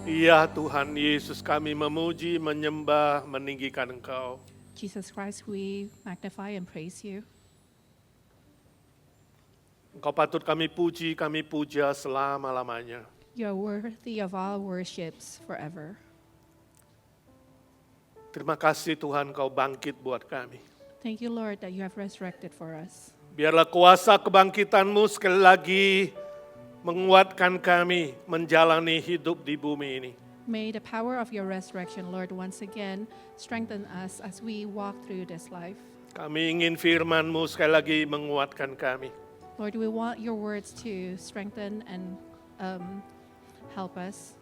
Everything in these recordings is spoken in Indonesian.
Ya Tuhan Yesus, kami memuji, menyembah, meninggikan Engkau. Jesus Christ, we magnify and praise you. Engkau patut kami puji, kami puja selama-lamanya. You are worthy of all worships forever. Terima kasih Tuhan, Kau bangkit buat kami. Thank you, Lord, that you have resurrected for us. Biarlah kuasa kebangkitan-Mu sekali lagi menguatkan kami menjalani hidup di bumi ini. May the power of your resurrection, Lord, once again strengthen us as we walk through this life. Kami ingin firman-Mu sekali lagi menguatkan kami. Lord, we want your words to strengthen and help us.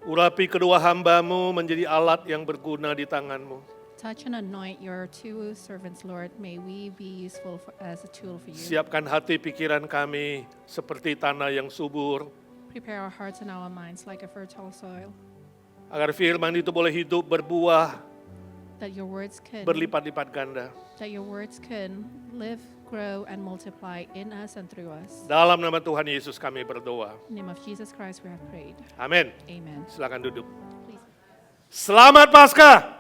Urapi kedua hamba-Mu menjadi alat yang berguna di tangan-Mu. Touch and anoint your two servants, Lord. May we be useful as a tool for you. Siapkan hati pikiran kami seperti tanah yang subur, Prepare our hearts and our minds like a fertile soil, agar firman itu boleh hidup, berbuah, that your words can berlipat-lipat ganda. live, grow, and multiply in us and through us. Dalam nama Tuhan Yesus kami berdoa. In the name of Jesus Christ we have prayed. Amin. Amen. Silakan duduk. Please. Selamat Paskah.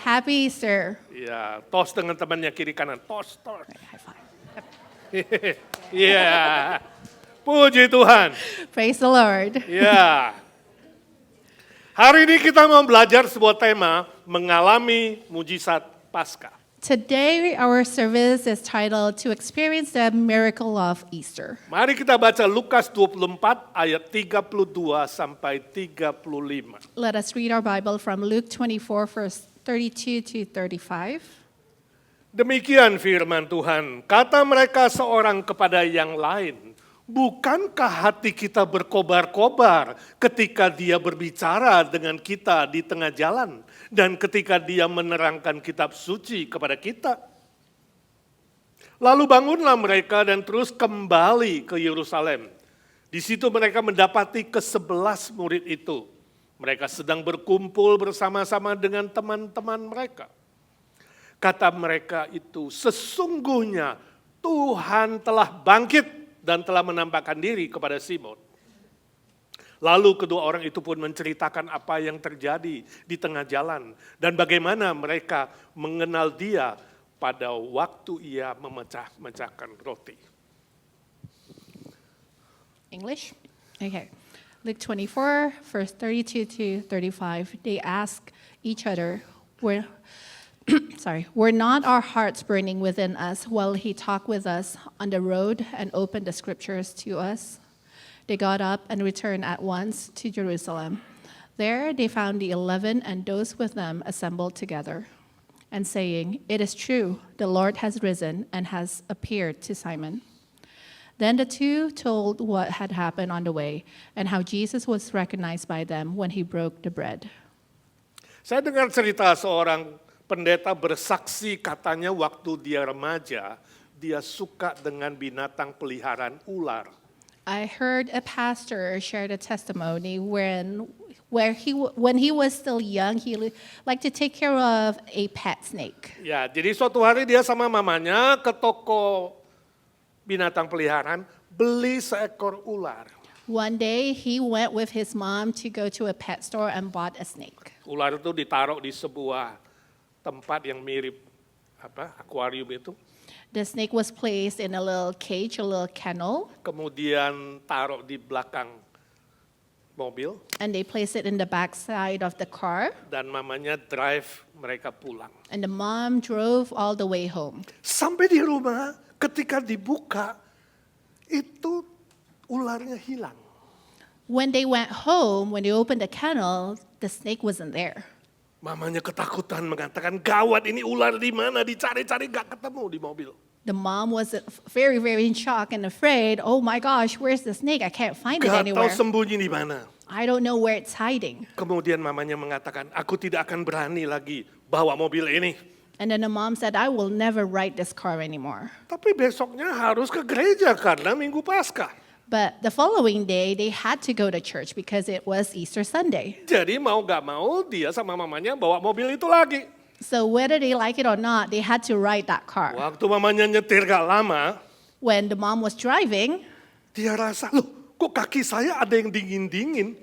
Happy Easter. Ya, tos dengan temannya kiri kanan. Tos. High five. Iya. Puji Tuhan. Praise the Lord. Ya. Hari ini kita mau belajar sebuah tema mengalami mujizat Paskah. Today our service is titled To Experience the Miracle of Easter. Mari kita baca Lukas 24 ayat 32 sampai 35. Let us read our Bible from Luke 24, verse 32 to 35. Demikian firman Tuhan, kata mereka seorang kepada yang lain, bukankah hati kita berkobar-kobar ketika dia berbicara dengan kita di tengah jalan dan ketika dia menerangkan kitab suci kepada kita? Lalu bangunlah mereka dan terus kembali ke Yerusalem. Di situ mereka mendapati ke-11 murid itu. Mereka sedang berkumpul bersama-sama dengan teman-teman mereka. Kata mereka itu, sesungguhnya Tuhan telah bangkit dan telah menampakkan diri kepada Simon. Lalu kedua orang itu pun menceritakan apa yang terjadi di tengah jalan dan bagaimana mereka mengenal dia pada waktu ia memecah-mecahkan roti. English? Okay. Luke 24, verse 32 to 35. They ask each other, were not our hearts burning within us while he talked with us on the road and opened the scriptures to us? They got up and returned at once to Jerusalem. There they found the 11 and those with them assembled together, and saying, "It is true, the Lord has risen and has appeared to Simon." Then the two told what had happened on the way and how Jesus was recognized by them when he broke the bread. Saya dengar cerita seorang pendeta bersaksi katanya waktu dia remaja, dia suka dengan binatang peliharaan ular. I heard a pastor share the testimony when he was still young, he liked to take care of a pet snake. Ya, jadi suatu hari dia sama mamanya ke toko binatang peliharaan, beli seekor ular. One day he went with his mom to go to a pet store and bought a snake. Ular itu ditaruh di sebuah tempat yang mirip akuarium itu. The snake was placed in a little cage, a little kennel, Kemudian taruh di belakang mobil and they placed it in the back side of the car, dan mamanya drive mereka pulang. and the mom drove all the way home. Sampai di rumah ketika dibuka itu ularnya hilang. When they went home, when they opened the kennel, the snake wasn't there. Mamanya ketakutan mengatakan, gawat ini ular di mana, dicari-cari gak ketemu di mobil. The mom was very, very in shock and afraid. Oh my gosh, where's the snake? I can't find it Gak tahu anywhere. sembunyi di mana. I don't know where it's hiding. Kemudian mamanya mengatakan, aku tidak akan berani lagi bawa mobil ini. And then the mom said, I will never ride this car anymore. Tapi besoknya harus ke gereja karena Minggu Paskah. But the following day, they had to go to church because it was Easter Sunday. Jadi mau gak mau dia sama mamanya bawa mobil itu lagi. So whether they like it or not, they had to ride that car. Waktu mamanya nyetir gak lama, When the mom was driving, dia rasa, loh kok kaki saya ada yang dingin-dingin.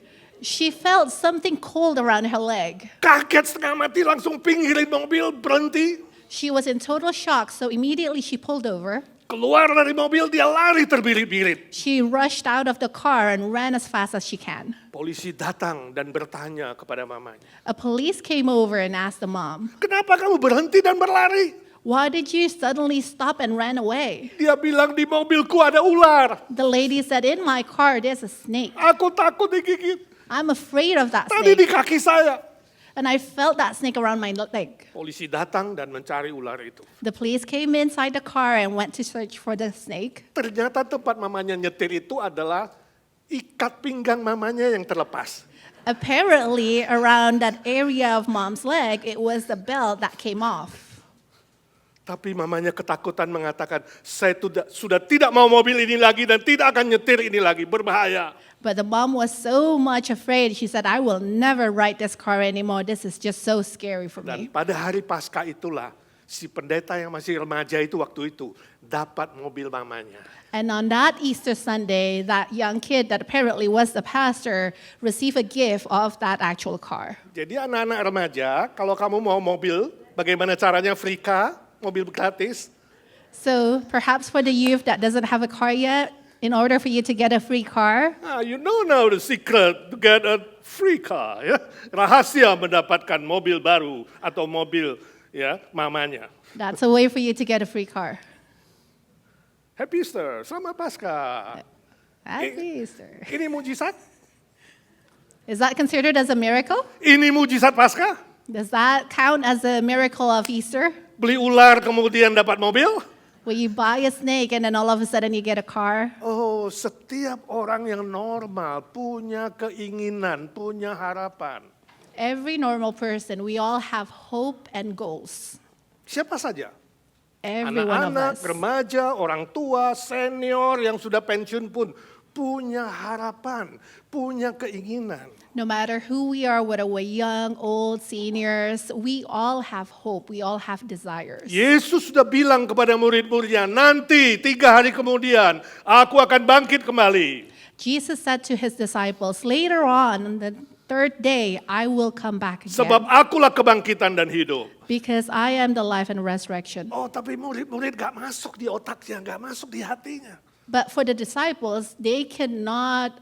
She felt something cold around her leg. Kaget setengah mati langsung pinggirin mobil, berhenti. She was in total shock, so immediately she pulled over. Keluar dari mobil, dia lari terbirit-birit. She rushed out of the car and ran as fast as she can. Polisi datang dan bertanya kepada mamanya. A police came over and asked the mom, Kenapa kamu berhenti dan berlari? "Why did you suddenly stop and ran away?" Dia bilang di mobilku ada ular. The lady said, "In my car, there's a snake. Aku takut digigit. I'm afraid of that Tadi di snake. kaki saya. And I felt that snake around my leg." Polisi datang dan mencari ular itu. The police came inside the car and went to search for the snake. Ternyata tempat mamanya nyetir itu adalah ikat pinggang mamanya yang terlepas. Apparently, around that area of mom's leg, it was the belt that came off. Tapi mamanya ketakutan mengatakan, saya sudah tidak mau mobil ini lagi dan tidak akan nyetir ini lagi, berbahaya. But the mom was so much afraid. She said, "I will never ride this car anymore. This is just so scary for Dan me." pada hari Paskah itulah, si pendeta yang masih remaja itu waktu itu dapat mobil mamanya. And on that Easter Sunday, that young kid that apparently was the pastor received a gift of that actual car. Jadi anak-anak remaja, kalau kamu mau mobil, bagaimana caranya free car, mobil gratis? So perhaps for the youth that doesn't have a car yet, in order for you to get a free car, You know now the secret to get a free car. Ya? Rahasia mendapatkan mobil baru atau mobil ya mamanya. that's a way for you to get a free car. Happy Easter, selamat Paskah. Happy Easter. Ini mujizat? Is that considered as a miracle? Ini mujizat Paskah? Does that count as a miracle of Easter? Beli ular kemudian dapat mobil? Where you buy a snake and then all of a sudden you get a car? Oh, setiap orang yang normal punya keinginan, punya harapan. Every normal person, we all have hope and goals. Siapa saja? Every one of Anak-anak, us. remaja, orang tua, senior yang sudah pensiun pun punya harapan, punya keinginan. No matter who we are, whether we're young, old, seniors, we all have hope. We all have desires. Yesus sudah bilang kepada murid-muridnya, nanti 3 hari kemudian aku akan bangkit kembali. Jesus said to his disciples, later on the third day, I will come back again. Sebab akulah kebangkitan dan hidup. Because I am the life and resurrection. Oh, tapi murid-murid gak masuk di otaknya, gak masuk di hatinya. But for the disciples, they cannot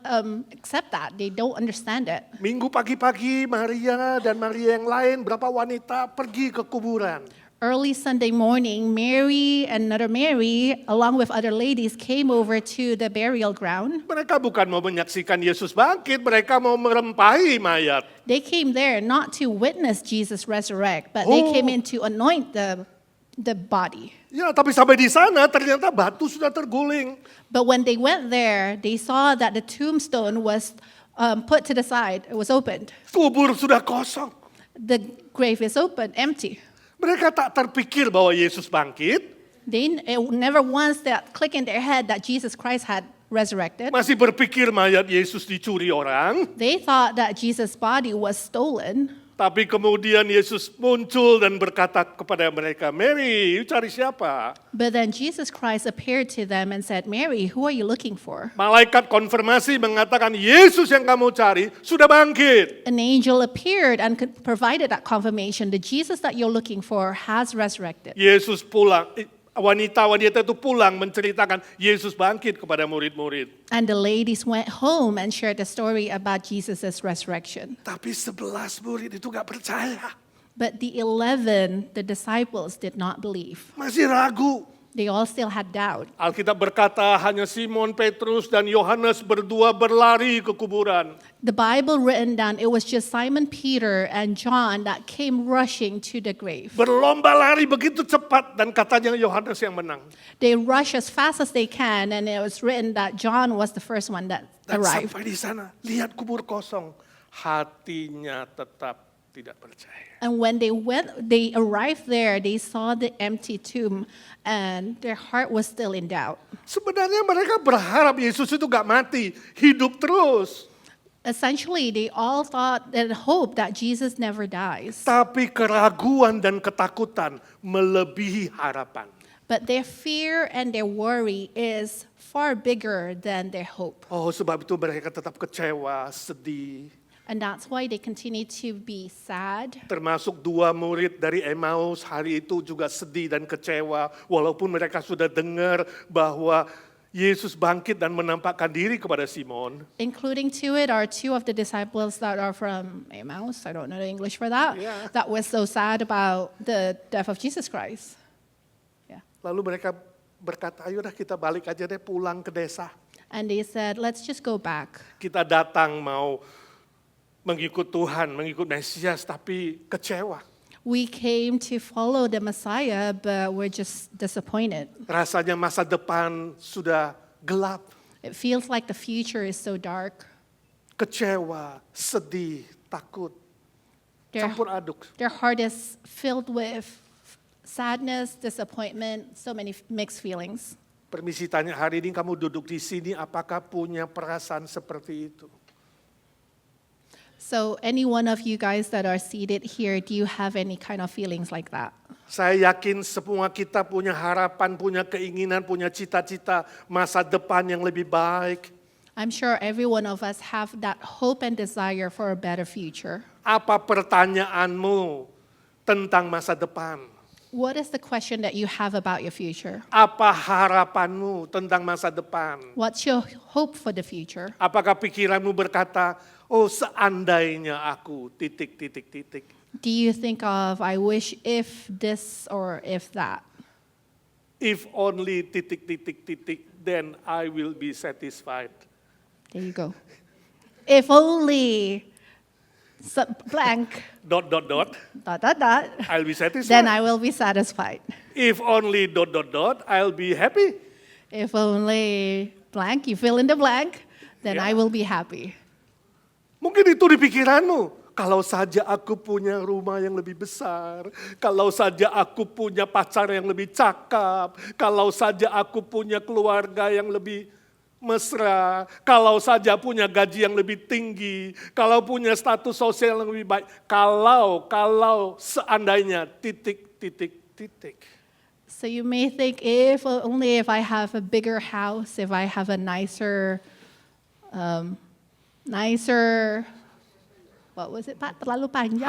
accept that. They don't understand it. Minggu pagi-pagi Maria dan Maria yang lain, berapa wanita pergi ke kuburan. Early Sunday morning, Mary and another Mary, along with other ladies, came over to the burial ground. Mereka bukan mau menyaksikan Yesus bangkit, mereka mau merempahi mayat. They came there not to witness Jesus resurrect, but they came in to anoint the body. Ya, tapi sampai di sana ternyata batu sudah terguling. But when they went there, they saw that the tombstone was put to the side. It was opened. Kubur sudah kosong. The grave is open, empty. Mereka tak terpikir bahwa Yesus bangkit. It never once that click in their head that Jesus Christ had resurrected. Masih berpikir mayat Yesus dicuri orang. They thought that Jesus' body was stolen. Tapi kemudian Yesus muncul dan berkata kepada mereka, Mary, you cari siapa? But then Jesus Christ appeared to them and said, Mary, who are you looking for? Malaikat konfirmasi mengatakan, Yesus yang kamu cari sudah bangkit. An angel appeared and provided that confirmation. The Jesus that you're looking for has resurrected. Yesus pulang, wanita-wanita itu pulang menceritakan Yesus bangkit kepada murid-murid. And the ladies went home and shared the story about Jesus' resurrection. Tapi 11 murid itu gak percaya. But the 11, the disciples, did not believe. Masih ragu. They all still had doubt. Alkitab berkata hanya Simon Petrus dan Yohanes berdua berlari ke kuburan. The Bible written down, it was just Simon Peter and John that came rushing to the grave. Berlomba lari begitu cepat dan katanya Yohanes yang menang. They rush as fast as they can, and it was written that John was the first one that Dan arrived. sampai di sana, lihat kubur kosong. Hatinya tetap tidak percaya. And when they arrived there, they saw the empty tomb, and their heart was still in doubt. Sebenarnya mereka berharap Yesus itu gak mati, hidup terus. Essentially, they all thought and hoped that Jesus never dies. Tapi keraguan dan ketakutan melebihi harapan. But their fear and their worry is far bigger than their hope. Oh, sebab itu mereka tetap kecewa, sedih. And that's why they continue to be sad. Termasuk 2 murid dari Emmaus hari itu juga sedih dan kecewa. Walaupun mereka sudah dengar bahwa Yesus bangkit dan menampakkan diri kepada Simon. Including to it are 2 of the disciples that are from Emmaus. I don't know the English for that. Yeah. That was so sad about the death of Jesus Christ. Yeah. Lalu mereka berkata, ayo dah kita balik aja deh pulang ke desa. And they said, let's just go back. Kita datang mau mengikut Tuhan, mengikut Mesias, tapi kecewa. We came to follow the Messiah, but we're just disappointed. Rasanya masa depan sudah gelap, It feels like the future is so dark. kecewa, sedih, takut, Their, campur aduk. their heart is filled with sadness, disappointment, so many mixed feelings. Permisi tanya, hari ini kamu duduk di sini, apakah punya perasaan seperti itu? So any one of you guys that are seated here, do you have any kind of feelings like that? Saya yakin semua kita punya harapan, punya keinginan, punya cita-cita masa depan yang lebih baik. I'm sure every one of us have that hope and desire for a better future. Apa pertanyaanmu tentang masa depan? What is the question that you have about your future? Apa harapanmu tentang masa depan? What's your hope for the future? Apakah pikiranmu berkata, oh seandainya aku titik. Do you think of, I wish if this or if that? If only titik, then I will be satisfied. There you go. If only blank, Dot, I'll be satisfied. then I will be satisfied. If only ... I'll be happy. If only blank, you fill in the blank, then I will be happy. Mungkin itu di pikiranmu. Kalau saja aku punya rumah yang lebih besar, kalau saja aku punya pacar yang lebih cakep, kalau saja aku punya keluarga yang lebih mesra, kalau saja punya gaji yang lebih tinggi, kalau punya status sosial yang lebih baik, kalau seandainya titik. So you may think, if only if I have a bigger house, if I have a nicer, what was it, Pak? Terlalu panjang.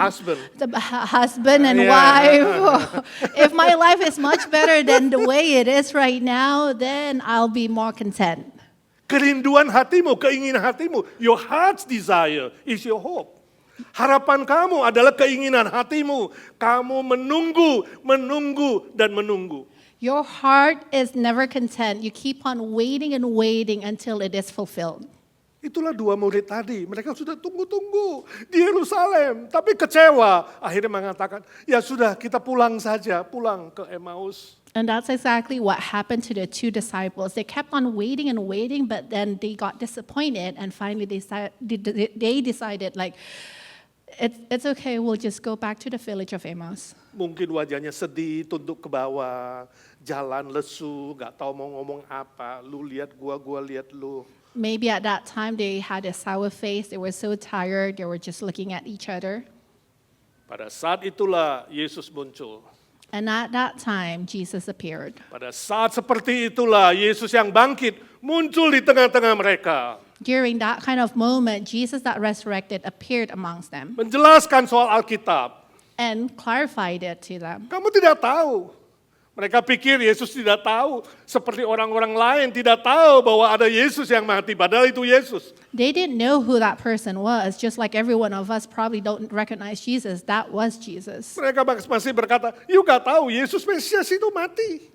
Husband and wife. If my life is much better than the way it is right now, then I'll be more content. Kerinduan hatimu, keinginan hatimu, your heart's desire is your hope. Harapan kamu adalah keinginan hatimu. Kamu menunggu, dan menunggu. Your heart is never content. You keep on waiting and waiting until it is fulfilled. Itulah 2 murid tadi. Mereka sudah tunggu-tunggu di Yerusalem. Tapi kecewa. Akhirnya mengatakan, ya sudah kita pulang saja. Pulang ke Emmaus. And that's exactly what happened to the 2 disciples. They kept on waiting and waiting, but then they got disappointed. And finally they decided like, it's okay, we'll just go back to the village of Emmaus. Mungkin wajahnya sedih, tunduk ke bawah. Jalan lesu, gak tahu mau ngomong apa. Lu lihat gua lihat lu. Maybe at that time they had a sour face. They were so tired. They were just looking at each other. Pada saat itulah Yesus muncul. And at that time, Jesus appeared. Pada saat seperti itulah Yesus yang bangkit muncul di tengah-tengah mereka. During that kind of moment, Jesus that resurrected appeared amongst them Menjelaskan soal Alkitab. and clarified it to them. Kamu tidak tahu. Mereka pikir Yesus tidak tahu. Seperti orang-orang lain tidak tahu bahwa ada Yesus yang mati. Padahal itu Yesus. They didn't know who that person was, just like every one of us probably don't recognize Jesus. That was Jesus. Mereka masih berkata, you gak tahu Yesus Mesias itu mati.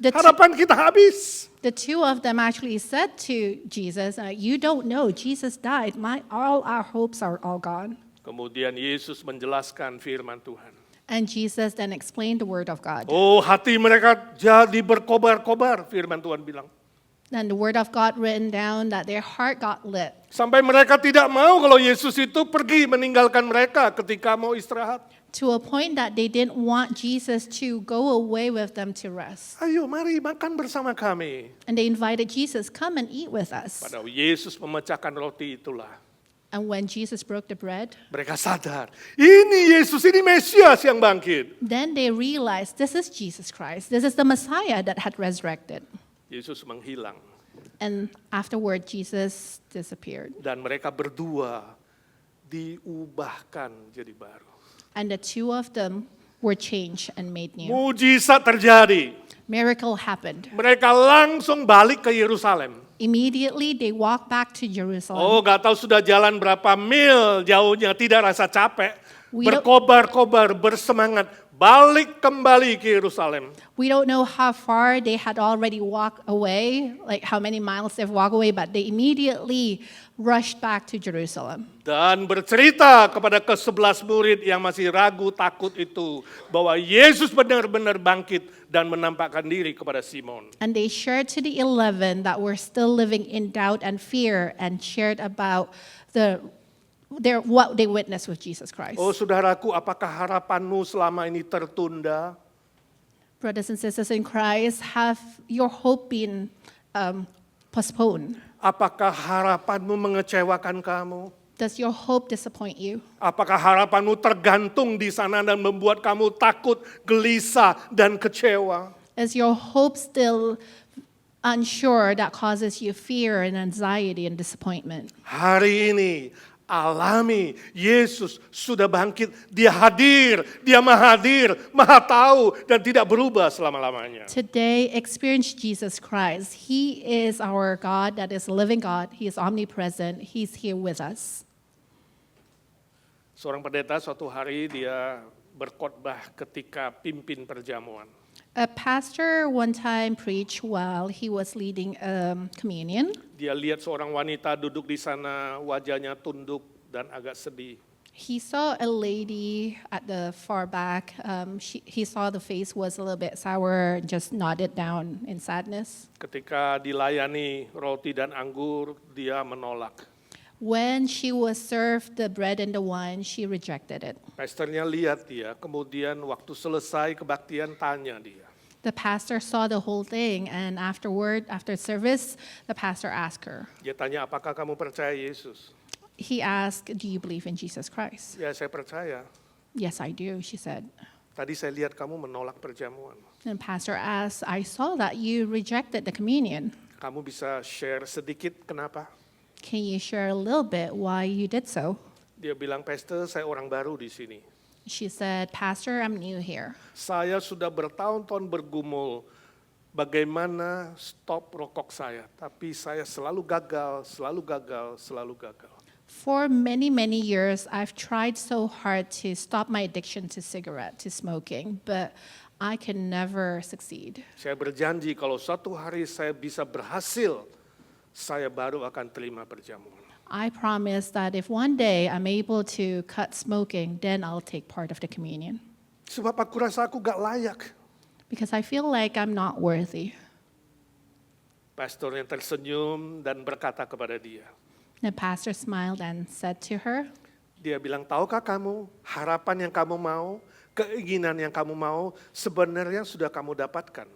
The two, Harapan kita habis. the 2 of them actually said to Jesus, you don't know, Jesus died. All our hopes are all gone. Kemudian Yesus menjelaskan firman Tuhan. And Jesus then explained the word of God. Oh, hati mereka jadi berkobar-kobar, firman Tuhan bilang. And the word of God written down that their heart got lit. Sampai mereka tidak mau kalau Yesus itu pergi meninggalkan mereka ketika mau istirahat. To a point that they didn't want Jesus to go away with them to rest. Ayo mari makan bersama kami. And they invited Jesus, come and eat with us. Padahal Yesus memecahkan roti itulah. And when Jesus broke the bread, Mereka sadar, ini Yesus, ini Mesias yang bangkit. then they realized this is Jesus Christ. This is the Messiah that had resurrected. Yesus menghilang. And afterward, Jesus disappeared. Dan mereka berdua diubahkan jadi baru. And the two of them were changed and made new. Mujizat terjadi. Miracle happened. Mereka langsung balik ke Yerusalem. Immediately they walked back to Jerusalem. Oh, gak tahu sudah jalan berapa mil jauhnya, tidak rasa capek. We don't- Berkobar-kobar, bersemangat, balik kembali ke Yerusalem. We don't know how far they had already walked away, like how many miles they've walked away, but they immediately rushed back to Jerusalem. Dan bercerita kepada ke-11 murid yang masih ragu, takut itu, bahwa Yesus benar-benar bangkit dan menampakkan diri kepada Simon. And they shared to the 11 that were still living in doubt and fear and shared about what they witnessed with Jesus Christ. Oh saudaraku, apakah harapanmu selama ini tertunda? Brothers and sisters in Christ, have your hope been postponed? Apakah harapanmu mengecewakan kamu? Does your hope disappoint you? Apakah harapanmu tergantung di sana dan membuat kamu takut, gelisah, dan kecewa? Is your hope still unsure that causes you fear and anxiety and disappointment? Hari ini alami Yesus sudah bangkit, dia hadir, dia maha tahu dan tidak berubah selama-lamanya. Today, experience Jesus Christ. He is our God that is a living God. He is omnipresent. He's here with us. Seorang pendeta suatu hari dia berkhotbah ketika pimpin perjamuan. A pastor one time preached while he was leading communion. Dia lihat seorang wanita duduk di sana, wajahnya tunduk dan agak sedih. He saw a lady at the far back. He saw the face was a little bit sour, just nodded down in sadness. Ketika dilayani roti dan anggur, dia menolak. When she was served the bread and the wine, she rejected it. Pastornya lihat dia, kemudian waktu selesai kebaktian tanya dia. The pastor saw the whole thing, and after service, the pastor asked her. Dia tanya, apakah kamu percaya Yesus? He asked, "Do you believe in Jesus Christ?" Ya, saya percaya. "Yes, I do," she said. Tadi saya lihat kamu menolak perjamuan. And the pastor asked, "I saw that you rejected the communion. Kamu bisa share sedikit kenapa? Can you share a little bit why you did so?" Dia bilang, Pastor, saya orang baru di sini. She said, "Pastor, I'm new here. Saya sudah bertahun-tahun bergumul bagaimana stop rokok saya. Tapi saya selalu gagal. For many, many years, I've tried so hard to stop my addiction to cigarette, to smoking, but I can never succeed. Saya berjanji kalau suatu hari saya bisa berhasil, saya baru akan terima perjamuan. I promise that if one day I'm able to cut smoking, then I'll take part of the communion. Sebab aku rasa aku gak layak. Because I feel like I'm not worthy." Pastornya tersenyum dan berkata kepada dia. The pastor smiled and said to her, Dia bilang, tahukah kamu harapan yang kamu mau, keinginan yang kamu mau, sebenarnya sudah kamu dapatkan.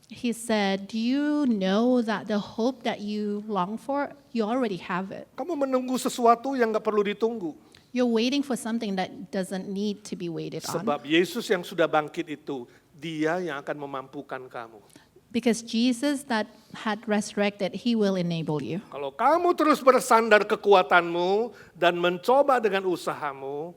he said, "Do you know that the hope that you long for, you already have it? Kamu menunggu sesuatu yang gak perlu ditunggu. You're waiting for something that doesn't need to be waited on. Sebab Yesus yang sudah bangkit itu, dia yang akan memampukan kamu. Because Jesus that had resurrected, he will enable you. Kalau kamu terus bersandar kekuatanmu dan mencoba dengan usahamu,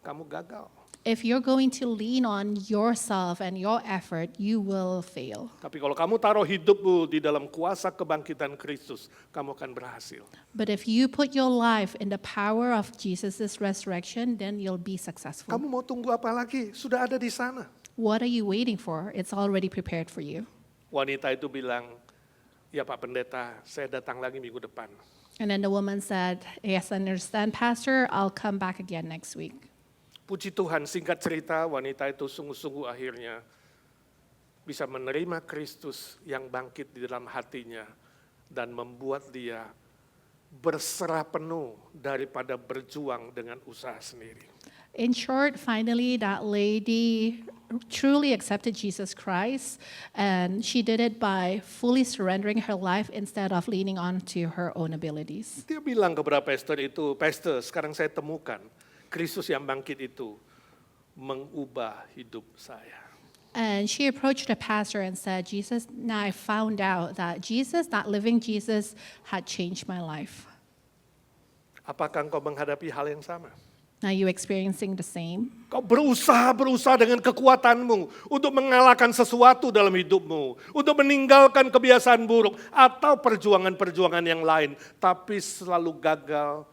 kamu gagal. If you're going to lean on yourself and your effort, you will fail. Tapi kalau kamu taruh hidupmu di dalam kuasa kebangkitan Kristus, kamu akan berhasil. But if you put your life in the power of Jesus' resurrection, then you'll be successful. Kamu mau tunggu apa lagi? Sudah ada di sana. What are you waiting for? It's already prepared for you. Wanita itu bilang, ya Pak Pendeta, saya datang lagi minggu depan. And then the woman said, "Yes, I understand, Pastor. I'll come back again next week." Puji Tuhan, singkat cerita, wanita itu sungguh-sungguh akhirnya bisa menerima Kristus yang bangkit di dalam hatinya dan membuat dia berserah penuh daripada berjuang dengan usaha sendiri. In short, finally, that lady truly accepted Jesus Christ, and she did it by fully surrendering her life instead of leaning on to her own abilities. Dia bilang kepada pastor itu, Pastor, sekarang saya temukan Kristus yang bangkit itu mengubah hidup saya. And she approached the pastor and said, "Jesus, now I found out that Jesus, that living Jesus, had changed my life." Apakah engkau menghadapi hal yang sama? Are you experiencing the same? Kau berusaha dengan kekuatanmu untuk mengalahkan sesuatu dalam hidupmu, untuk meninggalkan kebiasaan buruk atau perjuangan-perjuangan yang lain, tapi selalu gagal,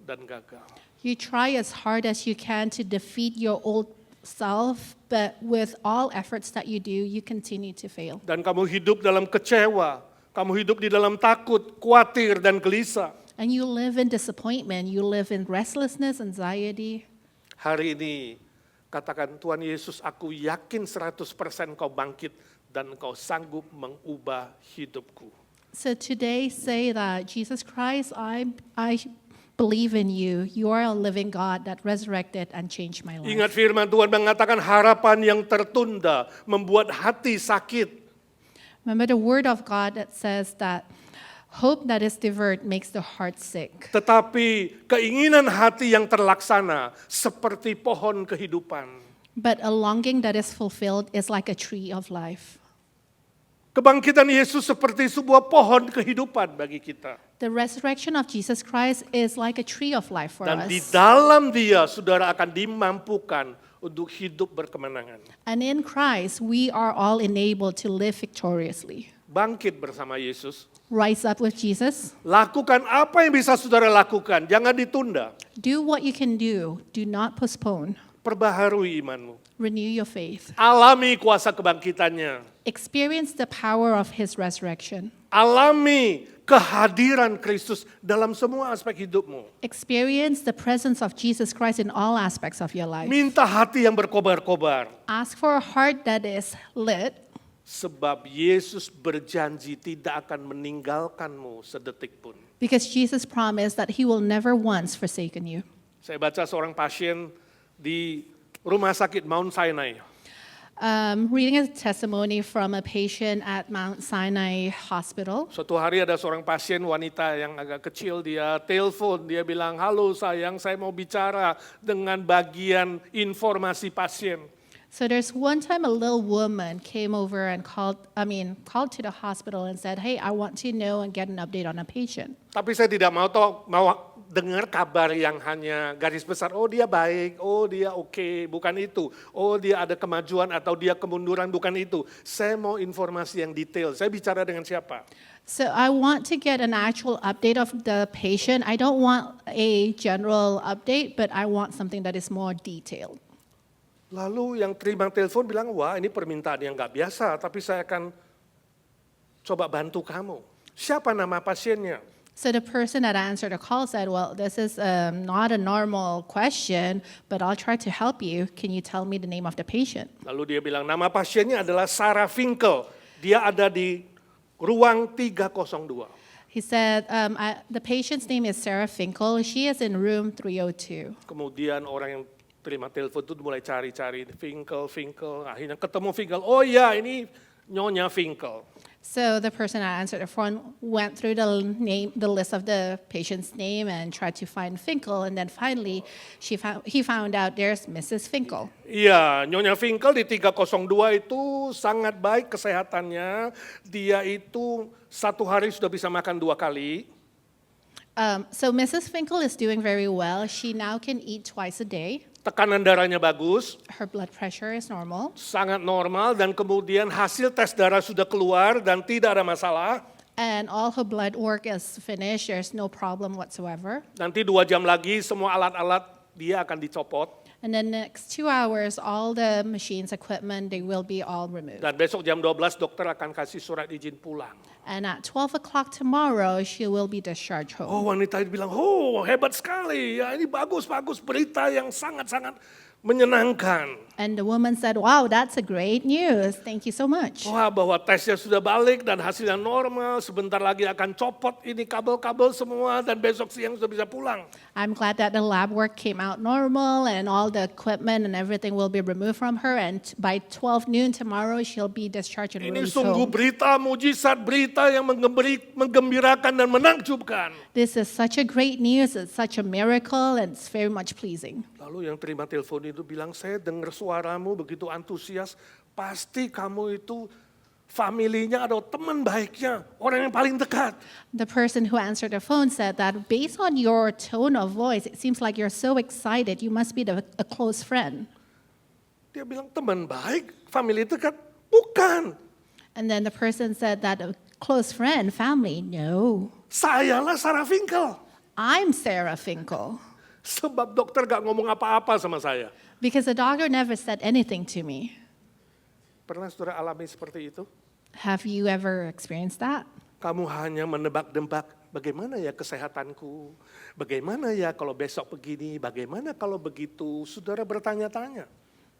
dan gagal. You try as hard as you can to defeat your old self, but with all efforts that you do, you continue to fail. Dan kamu hidup dalam kecewa, kamu hidup di dalam takut, khawatir, dan gelisah. And you live in disappointment, you live in restlessness, anxiety. Hari ini katakan, Tuhan Yesus, aku yakin 100% kau bangkit dan kau sanggup mengubah hidupku. So today say that, Jesus Christ, I believe in you. You are a living God that resurrected and changed my life. Ingat firman Tuhan mengatakan harapan yang tertunda membuat hati sakit. Remember the word of God that says that hope that is deferred makes the heart sick. Tetapi keinginan hati yang terlaksana seperti pohon kehidupan. But a longing that is fulfilled is like a tree of life. Kebangkitan Yesus seperti sebuah pohon kehidupan bagi kita. The resurrection of Jesus Christ is like a tree of life for Dan di us. dalam Dia, saudara akan dimampukan untuk hidup berkemenangan. And in Christ, we are all enabled to live victoriously. Bangkit bersama Yesus. Rise up with Jesus. Lakukan apa yang bisa saudara lakukan, jangan ditunda. Do what you can do. Do not postpone. Perbaharui imanmu. Renew your faith. Alami kuasa kebangkitannya. Experience the power of His resurrection. Alami kehadiran Kristus dalam semua aspek hidupmu. Experience the presence of Jesus Christ in all aspects of your life. Minta hati yang berkobar-kobar. Ask for a heart that is lit, Sebab Yesus berjanji tidak akan meninggalkanmu sedetik pun. because Jesus promised that He will never once forsaken you. Saya baca seorang pasien di Rumah Sakit Mount Sinai. Reading a testimony from a patient at Mount Sinai Hospital. Suatu hari ada seorang pasien wanita yang agak kecil, dia telepon, dia bilang, "Halo sayang, saya mau bicara dengan bagian informasi pasien." So there's one time a little woman came over and called to the hospital and said, "Hey, I want to know and get an update on a patient." Tapi saya tidak mau dengar kabar yang hanya garis besar, oh dia baik, oh dia oke, bukan itu. Oh dia ada kemajuan atau dia kemunduran, bukan itu. Saya mau informasi yang detail. Saya bicara dengan siapa? So I want to get an actual update of the patient. I don't want a general update, but I want something that is more detailed. Lalu yang terima telepon bilang, wah ini permintaan yang gak biasa, tapi saya akan coba bantu kamu. Siapa nama pasiennya? So the person that answered the call said, "Well, this is not a normal question, but I'll try to help you. Can you tell me the name of the patient?" Lalu dia bilang, nama pasiennya adalah Sarah Finkel. Dia ada di ruang 302. He said, the patient's name is Sarah Finkel. She is in room 302. Kemudian orang yang terima telepon itu mulai cari-cari Finkel, akhirnya ketemu Finkel. Oh iya, ini Nyonya Finkel. So the person that answered the phone went through the list of the patient's name and tried to find Finkel, and then finally he found out there's Mrs. Finkel. Iya, Nyonya Finkel di 302 itu sangat baik kesehatannya. Dia itu satu hari sudah bisa makan 2 kali. So Mrs. Finkel is doing very well. She now can eat twice a day. Tekanan darahnya bagus, Her blood pressure is normal. sangat normal, dan kemudian hasil tes darah sudah keluar dan tidak ada masalah. And all her blood work is finished. There's no problem whatsoever. Nanti 2 jam lagi semua alat-alat dia akan dicopot. And then next 2 hours, all the machines, equipment, they will be all removed. Dan besok jam 12 dokter akan kasih surat izin pulang. And at 12 o'clock tomorrow, she will be discharged home. Oh, wanita itu bilang, oh hebat sekali, ya ini bagus berita yang sangat-sangat menyenangkan. And the woman said, "Wow, that's a great news. Thank you so much." Wah, bahwa tesnya sudah balik dan hasilnya normal, sebentar lagi akan copot ini kabel-kabel semua dan besok siang sudah bisa pulang. I'm glad that the lab work came out normal and all the equipment and everything will be removed from her. And by 12 noon tomorrow, she'll be discharged and Ini released sungguh home. berita mujizat, berita yang menggembirakan dan menakjubkan. This is such a great news. It's such a miracle and it's very much pleasing. Lalu yang terima telepon itu bilang, saya dengar suaramu begitu antusias, pasti kamu itu familinya atau teman baiknya, orang yang paling dekat. The person who answered the phone said that based on your tone of voice, it seems like you're so excited. You must be a close friend. Dia bilang teman baik, family dekat. Bukan. And then the person said that a close friend, family, no. Sayalah Sarah Finkel. I'm Sarah Finkel. Sebab dokter gak ngomong apa-apa sama saya. Because the doctor never said anything to me. Pernah saudara alami seperti itu? Have you ever experienced that? Kamu hanya menebak-nebak, bagaimana ya kesehatanku? Bagaimana ya kalau besok begini? Bagaimana kalau begitu? Saudara bertanya-tanya.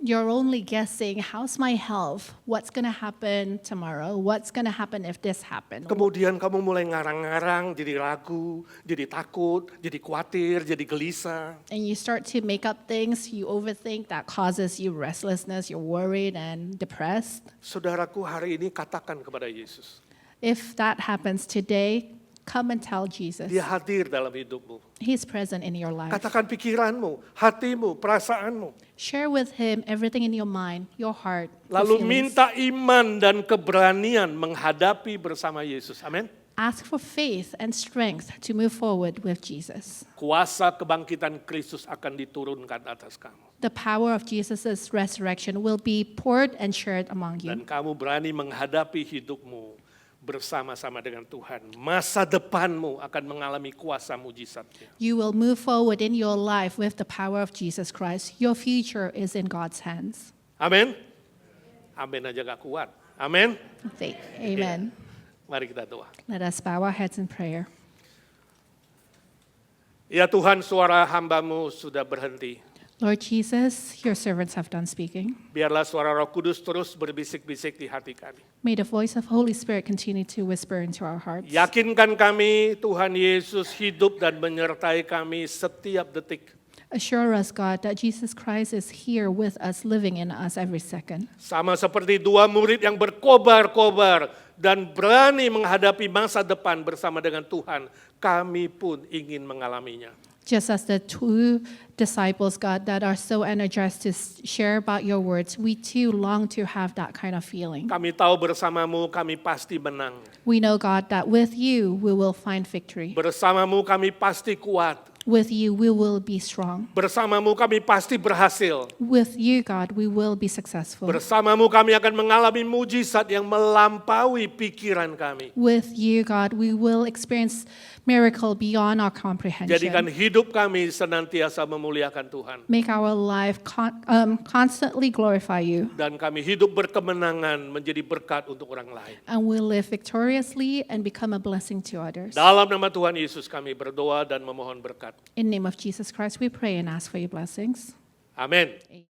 You're only guessing, how's my health? What's going to happen tomorrow? What's going to happen if this happens? Kemudian kamu mulai ngarang-ngarang, jadi ragu, jadi takut, jadi khawatir, jadi gelisah. And you start to make up things, you overthink, that causes you restlessness, you're worried and depressed. Saudaraku, hari ini katakan kepada Yesus. If that happens today, come and tell Jesus. Dia hadir dalam hidupmu. He's present in your life. Katakan pikiranmu, hatimu, perasaanmu. Share with him everything in your mind, your heart, your Lalu feelings. minta iman dan keberanian menghadapi bersama Yesus. Amin. Ask for faith and strength to move forward with Jesus. Kuasa kebangkitan Kristus akan diturunkan atas kamu. The power of Jesus' resurrection will be poured and shared among Dan you. kamu berani menghadapi hidupmu bersama-sama dengan Tuhan. Masa depanmu akan mengalami kuasa mujizatnya. You will move forward in your life with the power of Jesus Christ. Your future is in God's hands. Amin. Amin aja gak kuat. Amin. Amen. Mari kita doa. Let us bow our heads in prayer. Ya Tuhan, suara hamba-Mu sudah berhenti. Lord Jesus, your servants have done speaking. Biarlah suara Roh Kudus terus berbisik-bisik di hati kami. May the voice of Holy Spirit continue to whisper into our hearts. Yakinkan kami Tuhan Yesus hidup dan menyertai kami setiap detik. Assure us, God, that Jesus Christ is here with us, living in us every second. Sama seperti dua murid yang berkobar-kobar dan berani menghadapi masa depan bersama dengan Tuhan, kami pun ingin mengalaminya. Just as the two disciples, God, that are so energized to share about your words, we too long to have that kind of feeling. Kami tahu bersamamu kami pasti menang. We know, God, that with you we will find victory. Bersamamu kami pasti kuat. With you we will be strong. Bersamamu kami pasti berhasil. With you, God, we will be successful. Bersamamu kami akan mengalami mujizat yang melampaui pikiran kami. With you, God, we will experience miracle beyond our Jadikan comprehension. hidup kami senantiasa memuliakan Tuhan. Make our life constantly glorify you. Dan kami hidup berkemenangan menjadi berkat untuk orang lain. And we'll live victoriously and become a blessing to others. Dalam nama Tuhan Yesus kami berdoa dan memohon berkat. In the name of Jesus Christ, we pray and ask for your blessings. Amin.